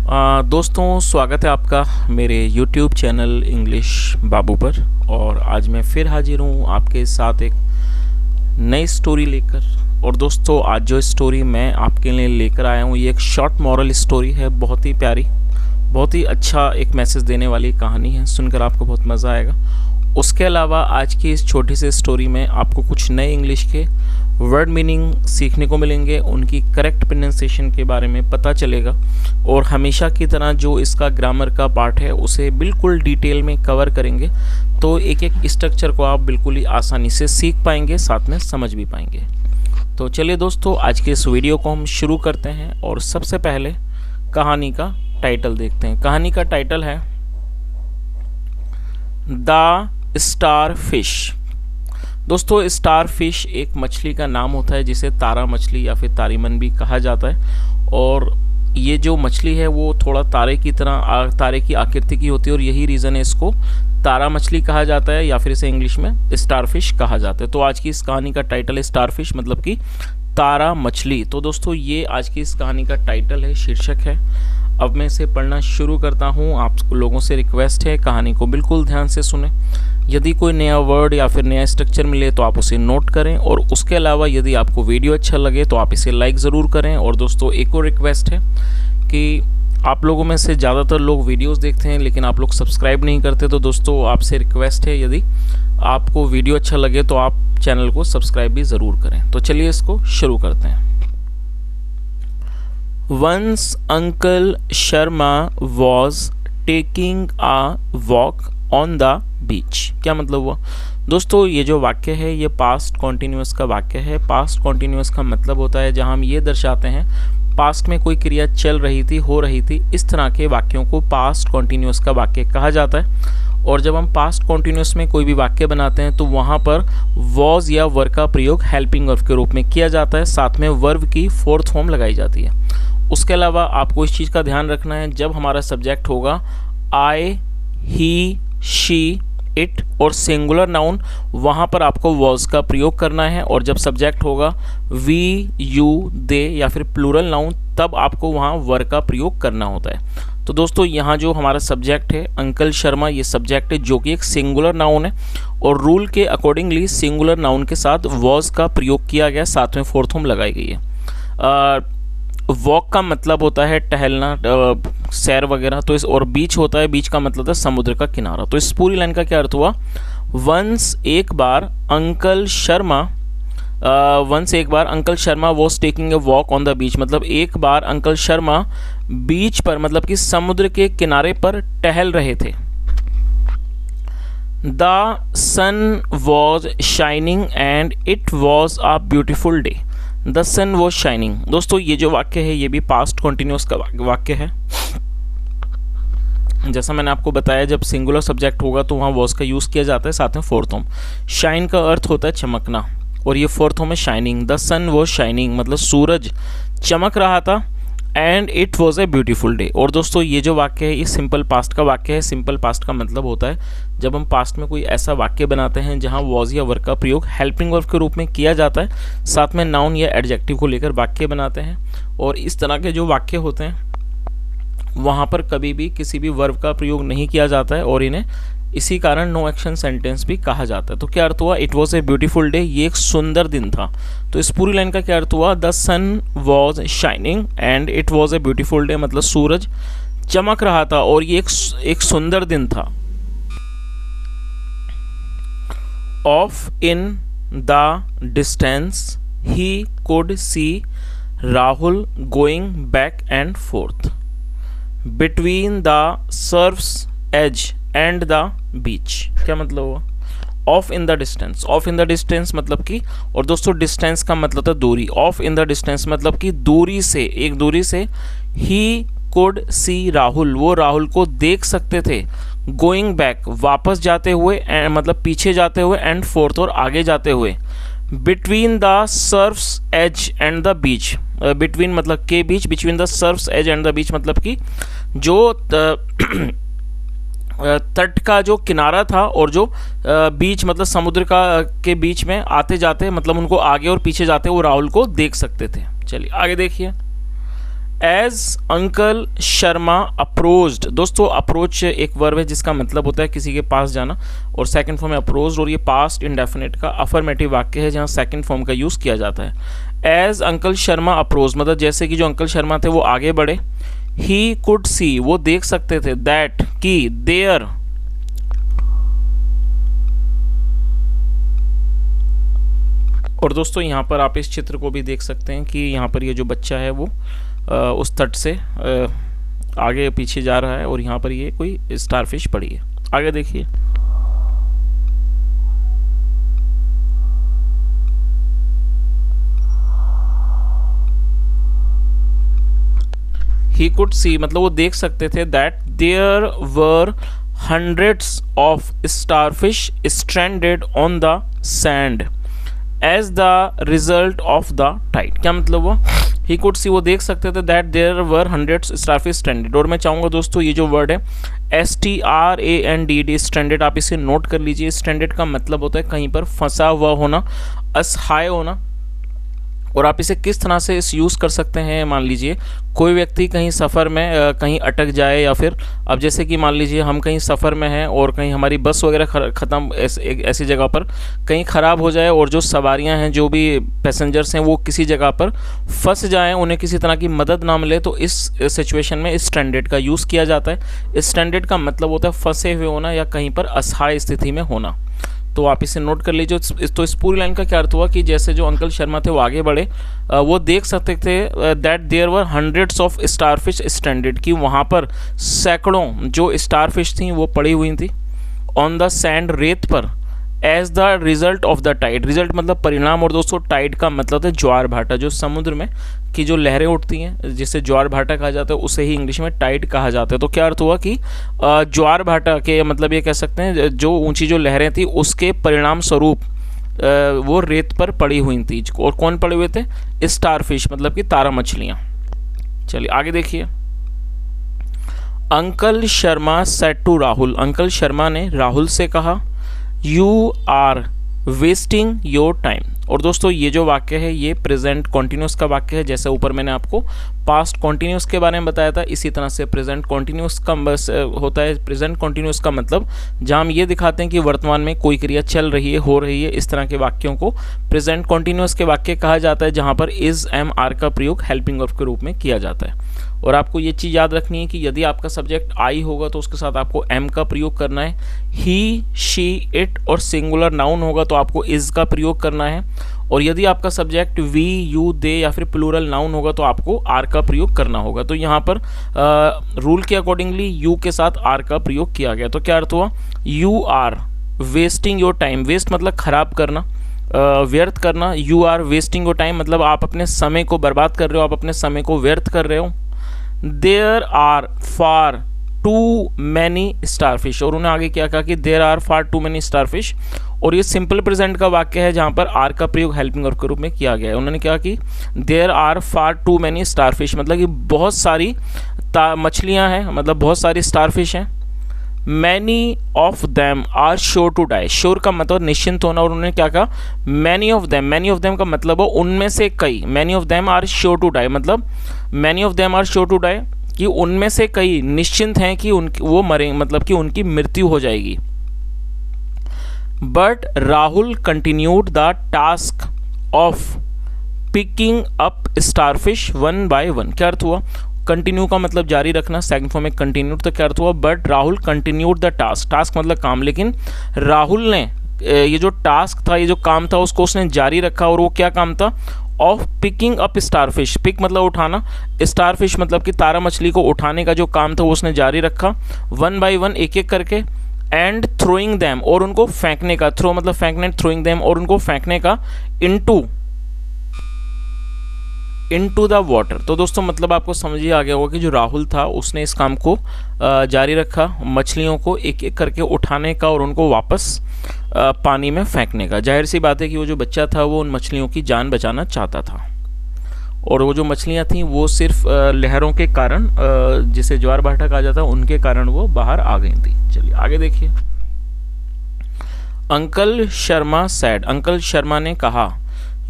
दोस्तों, स्वागत है आपका मेरे YouTube चैनल इंग्लिश बाबू पर। और आज मैं फिर हाजिर हूँ आपके साथ एक नई स्टोरी लेकर। और दोस्तों, आज जो स्टोरी मैं आपके लिए लेकर आया हूँ ये एक शॉर्ट मॉरल स्टोरी है। बहुत ही प्यारी, बहुत ही अच्छा एक मैसेज देने वाली कहानी है। सुनकर आपको बहुत मज़ा आएगा। उसके अलावा आज की इस छोटी सी स्टोरी में आपको कुछ नए इंग्लिश के वर्ड मीनिंग सीखने को मिलेंगे, उनकी करेक्ट प्रोनाउंसिएशन के बारे में पता चलेगा। और हमेशा की तरह जो इसका ग्रामर का पार्ट है उसे बिल्कुल डिटेल में कवर करेंगे, तो एक एक स्ट्रक्चर को आप बिल्कुल ही आसानी से सीख पाएंगे, साथ में समझ भी पाएंगे। तो चलिए दोस्तों, आज के इस वीडियो को हम शुरू करते हैं। और सबसे पहले कहानी का टाइटल देखते हैं। कहानी का टाइटल है द स्टार फिश। दोस्तों, स्टार फिश एक मछली का नाम होता है जिसे तारा मछली या फिर तारीमन भी कहा जाता है। और ये जो मछली है वो थोड़ा तारे की तरह, तारे की आकृति की होती है, और यही रीज़न है इसको तारा मछली कहा जाता है, या फिर इसे इंग्लिश में स्टार फिश कहा जाता है। तो आज की इस कहानी का टाइटल है स्टार फिश, मतलब कि तारा मछली। तो दोस्तों, ये आज की इस कहानी का टाइटल है, शीर्षक है। अब मैं इसे पढ़ना शुरू करता हूँ। आप लोगों से रिक्वेस्ट है, कहानी को बिल्कुल ध्यान से सुने। यदि कोई नया वर्ड या फिर नया स्ट्रक्चर मिले तो आप उसे नोट करें। और उसके अलावा यदि आपको वीडियो अच्छा लगे तो आप इसे लाइक ज़रूर करें। और दोस्तों, एक और रिक्वेस्ट है कि आप लोगों में से ज़्यादातर लोग वीडियोस देखते हैं लेकिन आप लोग सब्सक्राइब नहीं करते। तो दोस्तों, आपसे रिक्वेस्ट है, यदि आपको वीडियो अच्छा लगे तो आप चैनल को सब्सक्राइब भी ज़रूर करें। तो चलिए इसको शुरू करते हैं। Once Uncle Sharma was taking a walk on the beach। क्या मतलब हुआ दोस्तों? ये जो वाक्य है ये पास्ट कॉन्टिन्यूअस का वाक्य है। पास्ट कॉन्टिन्यूअस का मतलब होता है जहां हम ये दर्शाते हैं पास्ट में कोई क्रिया चल रही थी, हो रही थी। इस तरह के वाक्यों को पास्ट कॉन्टिन्यूअस का वाक्य कहा जाता है। और जब हम पास्ट कॉन्टिन्यूअस में कोई भी वाक्य बनाते हैं तो वहाँ पर वॉज या वर्ब का प्रयोग हेल्पिंग वर्ब के रूप में किया जाता है, साथ में वर्ब की फोर्थ फॉर्म लगाई जाती है। उसके अलावा आपको इस चीज़ का ध्यान रखना है, जब हमारा सब्जेक्ट होगा आई, ही, शी, इट और सिंगुलर नाउन, वहाँ पर आपको वॉज का प्रयोग करना है। और जब सब्जेक्ट होगा वी, यू, दे या फिर प्लूरल नाउन, तब आपको वहाँ वर्ब का प्रयोग करना होता है। तो दोस्तों, यहाँ जो हमारा सब्जेक्ट है अंकल शर्मा, ये सब्जेक्ट है जो कि एक सिंगुलर नाउन है। और रूल के अकॉर्डिंगली सिंगुलर नाउन के साथ वॉज का प्रयोग किया गया, साथ में फोर्थ फॉर्म लगाई गई है। वॉक का मतलब होता है टहलना, सैर वगैरह। तो इस और बीच होता है, बीच का मतलब होता है समुद्र का किनारा। तो इस पूरी लाइन का क्या अर्थ हुआ? वंस एक बार uncle Sharma was taking a walk on the beach, मतलब एक बार अंकल शर्मा बीच पर, मतलब कि समुद्र के किनारे पर टहल रहे थे। The sun was shining and it was a beautiful day. The sun was shining. दोस्तों, ये जो वाक्य है ये भी पास्ट कॉन्टिन्यूअस का वाक्य है। जैसा मैंने आपको बताया, जब सिंगुलर सब्जेक्ट होगा तो वहाँ वॉज का यूज़ किया जाता है, साथ में फोर्थ फॉर्म। शाइन का अर्थ होता है चमकना, और ये फोर्थ फॉर्म है shining. The sun was shining मतलब सूरज चमक रहा था, and it was a beautiful day. और दोस्तों, ये जो वाक्य है ये सिंपल पास्ट का वाक्य है। सिंपल पास्ट का मतलब होता है जब हम पास्ट में कोई ऐसा वाक्य बनाते हैं जहां वॉज या वर्ब का प्रयोग हेल्पिंग वर्ब के रूप में किया जाता है, साथ में नाउन या एडजेक्टिव को लेकर वाक्य बनाते हैं। और इस तरह के जो वाक्य होते हैं वहाँ पर कभी भी किसी भी वर्ब का प्रयोग नहीं किया जाता है, और इन्हें इसी कारण नो एक्शन सेंटेंस भी कहा जाता है। तो क्या अर्थ हुआ? It was a beautiful day, ये एक सुंदर दिन था। तो इस पूरी लाइन का क्या अर्थ हुआ? The sun was shining and it was a beautiful day, मतलब सूरज चमक रहा था और ये एक सुंदर दिन था। Off in the distance he could see Rahul going back and forth between the surf's edge and the beach. क्या मतलब हुआ? Off in the distance. Off in the distance मतलब कि, और दोस्तों डिस्टेंस का मतलब था दूरी। ऑफ इन द डिस्टेंस मतलब कि दूरी से, एक दूरी से। ही कुड सी राहुल, वो राहुल को देख सकते थे। गोइंग बैक वापस जाते हुए, मतलब पीछे जाते हुए, एंड फोर्थ और आगे जाते हुए। Between the surf's edge and the beach, between मतलब के बीच, between the surf's edge and the beach मतलब कि जो तट का जो किनारा था और जो बीच मतलब समुद्र का के बीच में आते जाते, मतलब उनको आगे और पीछे जाते वो राहुल को देख सकते थे। चलिए आगे देखिए। एज अंकल शर्मा अप्रोच्ड, दोस्तों अप्रोच एक वर्ब है जिसका मतलब होता है किसी के पास जाना, और सेकंड फॉर्म है अप्रोच्ड, और ये पास्ट इंडेफिनिट का अफर्मेटिव वाक्य है जहाँ सेकंड फॉर्म का यूज़ किया जाता है। एज अंकल शर्मा अप्रोच मतलब जैसे कि जो अंकल शर्मा थे वो आगे बढ़े। ही कुड सी वो देख सकते थे, दैट कि देयर और दोस्तों यहाँ पर आप इस चित्र को भी देख सकते हैं कि यहाँ पर ये जो बच्चा है वो उस तट से आगे पीछे जा रहा है और यहाँ पर ये कोई स्टारफिश पड़ी है। आगे देखिए, ही कुड सी मतलब वो देख सकते थे, that there were hundreds of starfish stranded on the sand as the result of the tide. क्या मतलब वो ही कुड सी वो देख सकते थे, that there were hundreds starfish stranded. और मैं चाहूँगा दोस्तों ये जो वर्ड है STRANDED स्ट्रैंडेड, आप इसे नोट कर लीजिए। स्ट्रैंडेड का मतलब होता है कहीं पर फंसा हुआ होना, असहाय होना। और आप इसे किस तरह से इस यूज़ कर सकते हैं, मान लीजिए कोई व्यक्ति कहीं सफ़र में कहीं अटक जाए, या फिर अब जैसे कि मान लीजिए हम कहीं सफ़र में हैं और कहीं हमारी बस वगैरह ख़त्म ऐसी जगह पर कहीं ख़राब हो जाए और जो सवारियां हैं, जो भी पैसेंजर्स हैं, वो किसी जगह पर फंस जाएं, उन्हें किसी तरह की मदद ना मिले, तो इस सिचुएशन में स्ट्रैंडेड का यूज़ किया जाता है। स्ट्रैंडेड का मतलब होता है फंसे हुए होना या कहीं पर असहाय स्थिति में होना। तो आप इसे नोट कर लीजिए। तो इस पूरी लाइन का क्या अर्थ हुआ कि जैसे जो अंकल शर्मा थे वो आगे बढ़े, वो देख सकते थे that there were hundreds of starfish stranded, कि वहाँ पर सैकड़ों जो स्टारफिश थी वो पड़ी हुई थी ऑन द सैंड रेत पर, as the result of the tide. Result मतलब परिणाम, और दोस्तों टाइड का मतलब है ज्वार भाटा, जो समुद्र में की जो लहरें उठती हैं जिसे ज्वार भाटा कहा जाता है, उसे ही इंग्लिश में टाइड कहा जाता है। तो क्या अर्थ हुआ कि ज्वार भाटा के मतलब ये कह सकते हैं जो ऊंची जो लहरें थी उसके परिणाम स्वरूप वो रेत पर पड़ी हुई थी। और कौन पड़े हुए थे? स्टारफिश मतलब कि तारा मछलियाँ। चलिए आगे देखिए। Uncle Sharma said to Rahul, uncle Sharma ने राहुल से कहा, you are wasting your time. और दोस्तों ये जो वाक्य है ये प्रेजेंट कॉन्टिन्यूस का वाक्य है। जैसे ऊपर मैंने आपको पास्ट कॉन्टिन्यूस के बारे में बताया था, इसी तरह से प्रेजेंट कॉन्टिन्यूस का होता है। प्रेजेंट कॉन्टिन्यूस का मतलब जहाँ हम ये दिखाते हैं कि वर्तमान में कोई क्रिया चल रही है, हो रही है, इस तरह के वाक्यों को प्रेजेंट कॉन्टिन्यूस के वाक्य कहा जाता है, जहाँ पर इज, एम, आर का प्रयोग हेल्पिंग वर्ब के रूप में किया जाता है। और आपको ये चीज़ याद रखनी है कि यदि आपका सब्जेक्ट आई होगा तो उसके साथ आपको एम का प्रयोग करना है। ही, शी, इट और सिंगुलर नाउन होगा तो आपको इज का प्रयोग करना है। और यदि आपका सब्जेक्ट वी, यू, दे या फिर प्लूरल नाउन होगा तो आपको आर का प्रयोग करना होगा। तो यहाँ पर रूल के अकॉर्डिंगली यू के साथ आर का प्रयोग किया गया। तो क्या अर्थ हुआ? You are wasting your time. Waste मतलब खराब करना, व्यर्थ करना। You are wasting your time मतलब आप अपने समय को बर्बाद कर रहे हो, आप अपने समय को व्यर्थ कर रहे हो। There are far too many starfish, और उन्होंने आगे क्या कहा कि there are far too many starfish. और ये सिंपल प्रेजेंट का वाक्य है जहाँ पर आर का प्रयोग हेल्पिंग वर्ब के रूप में किया गया है। उन्होंने कहा कि there are far too many starfish मतलब कि बहुत सारी मछलियाँ हैं, मतलब बहुत सारी स्टारफिश हैं। Many of them are sure to die, sure का मतलब निश्चिंत होना, और उन्होंने क्या कहा? मैनी ऑफ देम का मतलब हो उनमें से कई। Many of them are sure to die मतलब many of them are sure to die कि उनमें से कई निश्चिंत हैं कि वो मरेंगे, मतलब कि उनकी मृत्यु हो जाएगी। But Rahul continued the task of picking up starfish one by one. क्या अर्थ हुआ? कंटिन्यू का मतलब जारी रखना, सेकंड फॉर्म में कंटिन्यूड। तो क्या अर्थ हुआ? But Rahul continued the task, task मतलब काम, लेकिन राहुल ने ये जो टास्क था, ये जो काम था, उसको उसने जारी रखा। और वो क्या काम था? Of picking up starfish, pick मतलब उठाना, स्टारफिश मतलब कि तारा मछली को उठाने का जो काम था वो उसने जारी रखा, वन बाय वन, एक एक करके। एंड थ्रोइंग दैम और उनको फेंकने का, थ्रो मतलब फेंकने, थ्रोइंग दैम और उनको फेंकने का, इनटू द वाटर। तो दोस्तों मतलब आपको समझ ही आ गया होगा कि जो राहुल था उसने इस काम को जारी रखा, मछलियों को एक एक करके उठाने का और उनको वापस पानी में फेंकने का। जाहिर सी बात है कि वो जो बच्चा था वो उन मछलियों की जान बचाना चाहता था, और वो जो मछलियाँ थीं वो सिर्फ लहरों के कारण, जिसे ज्वार भाटा कहा जाता है, उनके कारण वो बाहर आ गई थी। चलिए आगे देखिए। Uncle Sharma sad, uncle Sharma ने कहा,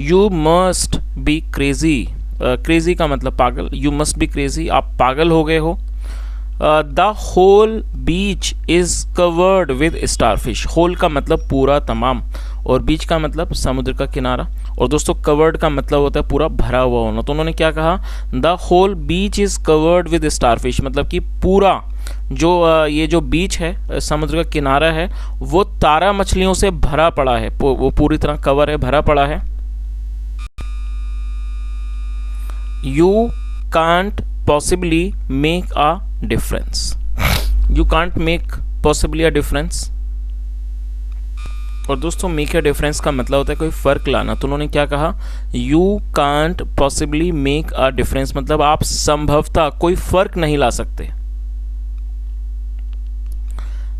you must be crazy crazy का मतलब पागल, यू मस्ट बी क्रेजी, आप पागल हो गए हो। The whole beach is covered with starfish, whole का मतलब पूरा तमाम, और बीच का मतलब समुद्र का किनारा, और दोस्तों कवर्ड का मतलब होता है पूरा भरा हुआ होना। तो उन्होंने क्या कहा, the whole beach is covered with starfish, मतलब कि पूरा जो ये जो बीच है, समुद्र का किनारा है, वो तारा मछलियों से भरा पड़ा है, वो पूरी तरह कवर है, भरा पड़ा है। You can't possibly make a difference, you can't make possibly a difference, और दोस्तों मेक अ डिफरेंस का मतलब होता है कोई फ़र्क लाना। तो उन्होंने क्या कहा, you can't possibly make a difference, मतलब आप संभवतः कोई फ़र्क नहीं ला सकते।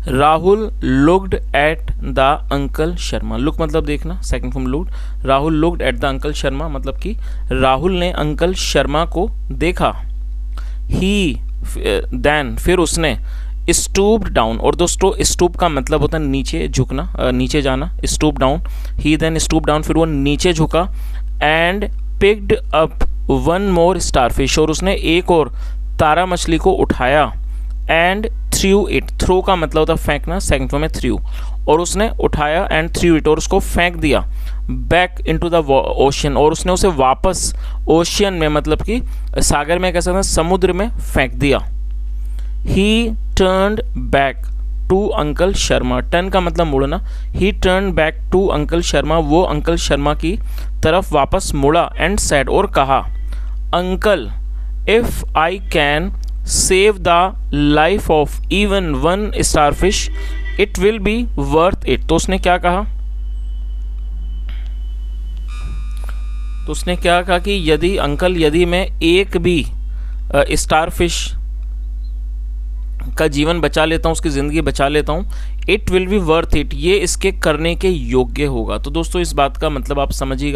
Rahul looked at the uncle Sharma, look मतलब देखना, second form looked, Rahul looked at the uncle Sharma, मतलब कि राहुल ने अंकल शर्मा को देखा। ही देन, फिर उसने स्टूप्ड डाउन, और दोस्तों स्टूप का मतलब होता है नीचे झुकना, नीचे जाना, स्टूप डाउन। ही देन स्टूप डाउन, फिर वो नीचे झुका। And picked up one more starfish, और उसने एक और तारा मछली को उठाया। एंड थ्रू इट, थ्रो का मतलब होता है फेंकना, सेकंड फॉर्म में थ्रू, और उसने उठाया एंड थ्रू इट, और उसको फेंक दिया बैक इनटू द ओशन, और उसने उसे वापस ओशियन में, मतलब कि सागर में, कह सकते हैं समुद्र में फेंक दिया। He turned back to uncle Sharma, turn का मतलब मुड़ना, he turn back to uncle Sharma, वो अंकल शर्मा की तरफ वापस मुड़ा। एंड सेड, और कहा, uncle if I can save the life of even one starfish it will be worth it. तो उसने क्या कहा, तो उसने क्या कहा कि यदि अंकल, यदि मैं एक भी स्टारफिश का जीवन बचा लेता हूँ, उसकी ज़िंदगी बचा लेता हूँ, it will be worth it, ये इसके करने के योग्य होगा। तो दोस्तों इस बात का मतलब आप समझ ही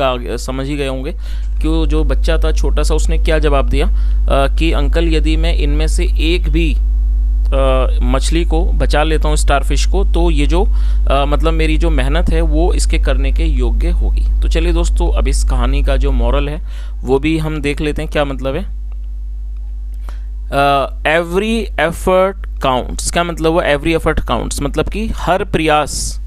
गए होंगे कि वो जो बच्चा था छोटा सा, उसने क्या जवाब दिया कि अंकल यदि मैं इनमें से एक भी मछली को बचा लेता हूँ, स्टारफिश को, तो ये जो मतलब मेरी जो मेहनत है वो इसके करने के योग्य होगी। तो चलिए दोस्तों, अब इस कहानी का जो मॉरल है वो भी हम देख लेते हैं, क्या मतलब है। एवरी एफर्ट काउंट्स, क्या मतलब हुआ, एवरी एफर्ट काउंट्स, मतलब कि हर प्रयास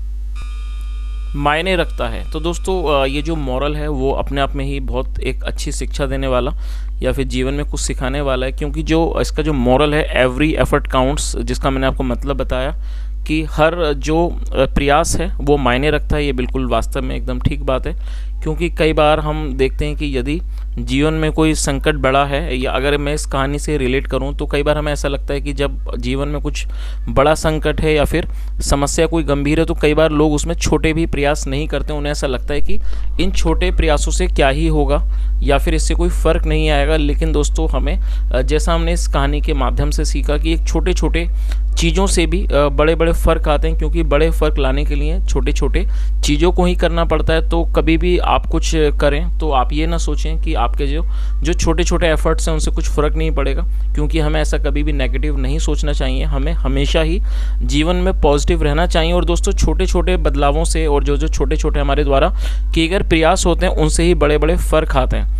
मायने रखता है। तो दोस्तों ये जो मॉरल है वो अपने आप में ही बहुत एक अच्छी शिक्षा देने वाला या फिर जीवन में कुछ सिखाने वाला है, क्योंकि जो इसका जो मॉरल है एवरी एफर्ट काउंट्स, जिसका मैंने आपको मतलब बताया कि हर जो प्रयास है वो मायने रखता है, ये बिल्कुल वास्तव में एकदम ठीक बात है। क्योंकि कई बार हम देखते हैं कि यदि जीवन में कोई संकट बड़ा है, या अगर मैं इस कहानी से रिलेट करूं तो कई बार हमें ऐसा लगता है कि जब जीवन में कुछ बड़ा संकट है या फिर समस्या कोई गंभीर है तो कई बार लोग उसमें छोटे भी प्रयास नहीं करते। उन्हें ऐसा लगता है कि इन छोटे प्रयासों से क्या ही होगा या फिर इससे कोई फ़र्क नहीं आएगा। लेकिन दोस्तों हमें, जैसा हमने इस कहानी के माध्यम से सीखा कि एक छोटे छोटे चीज़ों से भी बड़े बड़े फ़र्क आते हैं, क्योंकि बड़े फ़र्क लाने के लिए छोटे छोटे चीज़ों को ही करना पड़ता है। तो कभी भी आप कुछ करें तो आप ये ना सोचें कि आपके जो छोटे छोटे एफर्ट्स हैं उनसे कुछ फ़र्क नहीं पड़ेगा, क्योंकि हमें ऐसा कभी भी नेगेटिव नहीं सोचना चाहिए। हमें हमेशा ही जीवन में पॉजिटिव रहना चाहिए। और दोस्तों छोटे छोटे बदलावों से और जो छोटे छोटे हमारे द्वारा किए गए प्रयास होते हैं उनसे ही बड़े बड़े फ़र्क आते हैं।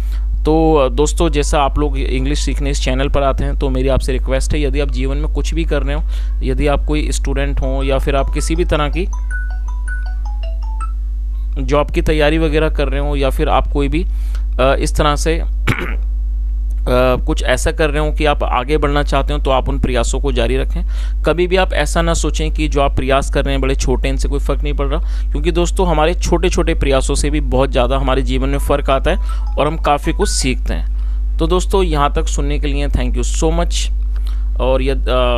तो दोस्तों जैसा आप लोग इंग्लिश सीखने इस चैनल पर आते हैं तो मेरी आपसे रिक्वेस्ट है, यदि आप जीवन में कुछ भी कर रहे हो, यदि आप कोई स्टूडेंट हो या फिर आप किसी भी तरह की जॉब की तैयारी वगैरह कर रहे हो, या फिर आप कोई भी इस तरह से कुछ ऐसा कर रहे हो कि आप आगे बढ़ना चाहते हो, तो आप उन प्रयासों को जारी रखें। कभी भी आप ऐसा ना सोचें कि जो आप प्रयास कर रहे हैं बड़े छोटे, इनसे कोई फ़र्क नहीं पड़ रहा, क्योंकि दोस्तों हमारे छोटे छोटे प्रयासों से भी बहुत ज़्यादा हमारे जीवन में फ़र्क आता है और हम काफ़ी कुछ सीखते हैं। तो दोस्तों यहाँ तक सुनने के लिए थैंक यू सो मच, और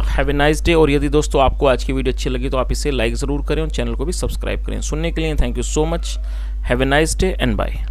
हैव ए नाइस डे। और यदि दोस्तों आपको आज की वीडियो अच्छी लगी तो आप इसे लाइक ज़रूर करें और चैनल को भी सब्सक्राइब करें। सुनने के लिए thank you so much, have a nice day and bye.